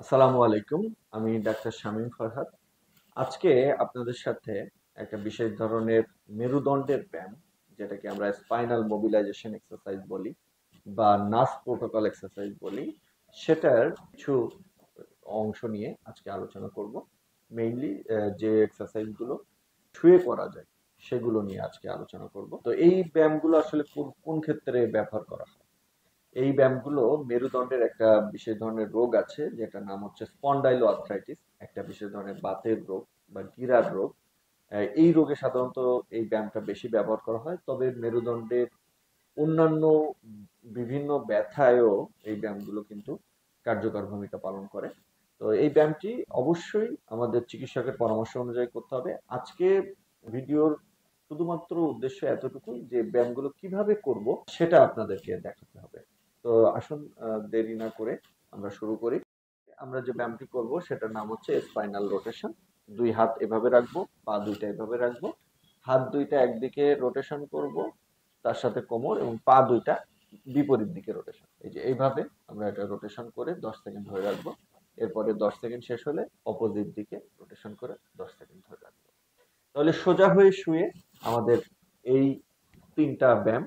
আসসালামু আলাইকুম। আমি ডাক্তার শামীম ফরহাদ। আজকে আপনাদের সাথে একটা বিশেষ ধরনের মেরুদণ্ডের ব্যায়াম, যেটাকে আমরা স্পাইনাল মোবিলাইজেশন এক্সারসাইজ বলি বা নাস প্রোটোকল এক্সারসাইজ বলি, সেটার কিছু অংশ নিয়ে আজকে আলোচনা করব। মেইনলি যে এক্সারসাইজ গুলো শুয়ে করা যায় সেগুলো নিয়ে আজকে আলোচনা করব। তো এই ব্যায়ামগুলো আসলে কোন কোন ক্ষেত্রে ব্যবহার করা হয়? এই ব্যায়ামগুলো মেরুদণ্ডের একটা বিশেষ ধরনের রোগ আছে, যেটার নাম হচ্ছে স্পন্ডাইলো আর্থ্রাইটিস, একটা বিশেষ ধরনের বাতের রোগ বা গিরার রোগ। এই রোগে সাধারণত এই ব্যায়ামটা বেশি ব্যবহার করা হয়, তবে মেরুদণ্ডের অন্যান্য বিভিন্ন ব্যথায়ও এই ব্যায়ামগুলো কিন্তু কার্যকর ভূমিকা পালন করে। তো এই ব্যায়ামটি অবশ্যই আমাদের চিকিৎসকের পরামর্শ অনুযায়ী করতে হবে। আজকে ভিডিওর শুধুমাত্র উদ্দেশ্য এতটুকুই যে ব্যায়ামগুলো কিভাবে করব সেটা আপনাদেরকে দেখাতে হবে। তো আসুন, দেরি না করে আমরা শুরু করি। আমরা যে ব্যায়ামটি করব সেটার নাম হচ্ছে স্পাইনাল রোটেশন। দুই হাত এভাবে রাখবো, পা দুইটা এভাবে রাখবো, হাত দুইটা একদিকে রোটেশন করব, তার সাথে কোমর এবং পা দুইটা বিপরীত দিকে রোটেশন। এই যে এইভাবে আমরা এটা রোটেশন করে 10 সেকেন্ড ধরে রাখবো। এরপরে 10 সেকেন্ড শেষ হলে অপোজিট দিকে রোটেশন করে 10 সেকেন্ড ধরে রাখবো। তাহলে সোজা হয়ে শুয়ে আমাদের এই তিনটা ব্যায়াম